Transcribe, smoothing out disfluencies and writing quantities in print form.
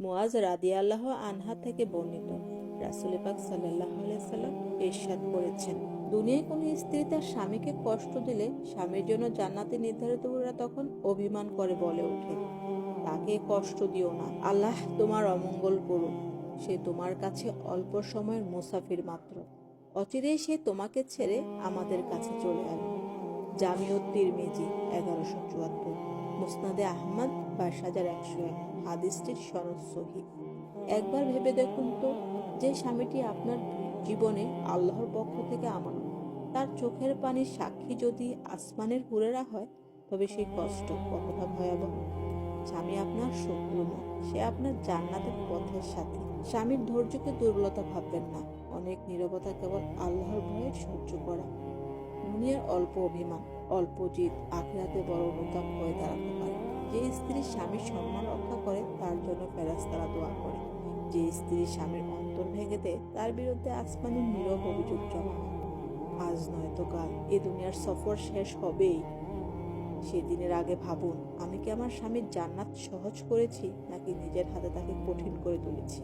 মুআজ রাদিয়াল্লাহু আনহা থেকে বর্ণিত, রাসূল পাক সাল্লাল্লাহু আলাইহি সাল্লাম ইরশাদ করেছেন, দুনিয়ায় কোনো স্ত্রী তার স্বামীকে কষ্ট দিলে স্বামীর জন্য জান্নাতে নির্ধারিত হুররা তখন অভিমান করে বলে ওঠে, তাকে কষ্ট দিও না, আল্লাহ তোমার অমঙ্গল করুক, সে তোমার কাছে অল্প সময়ের মুসাফির মাত্র, অচিরেই সে তোমাকে ছেড়ে আমাদের কাছে চলে আসবে। জামিউত তিরমিজি 1174, মুসনাদে আহমদ 22,101। হাদিসটির সনদ সহিহ। একবার ভেবে দেখুন তো, যে স্বামীটি আপনার জীবনে আল্লাহর পক্ষ থেকে আমানত, তার চোখের পানির সাক্ষী যদি আসমানের হুরেরা হয়, তবে সেই কষ্ট কতটা ভয়াবহ। স্বামী আপনার শত্রু নয়, সে আপনার জান্নাতের পথের সাথী। স্বামীর ধৈর্যকে দুর্বলতা ভাববেন না, অনেক নীরবতা কেবল আল্লাহর ভয়ে সহ্য করা। দুনিয়ার অল্প অভিমান, অল্প জিদ আখিরাতে বড় অনুতাপ হয়ে দাঁড়াতে পারে। যে স্ত্রী স্বামীর সম্মান রক্ষা করে তার জন্য ফেরেশতারা দোয়া করে। যে স্ত্রী স্বামীর অন্তর ভেঙে দেয় তার বিরুদ্ধে আসমানের নীরব অভিযোগ জমা হয়। আজ নয়তো কাল এ দুনিয়ার সফর শেষ হবেই। সেদিনের আগে ভাবুন, আমি কি আমার স্বামীর জান্নাত সহজ করেছি নাকি নিজের হাতে তাকে কঠিন করে তুলেছি।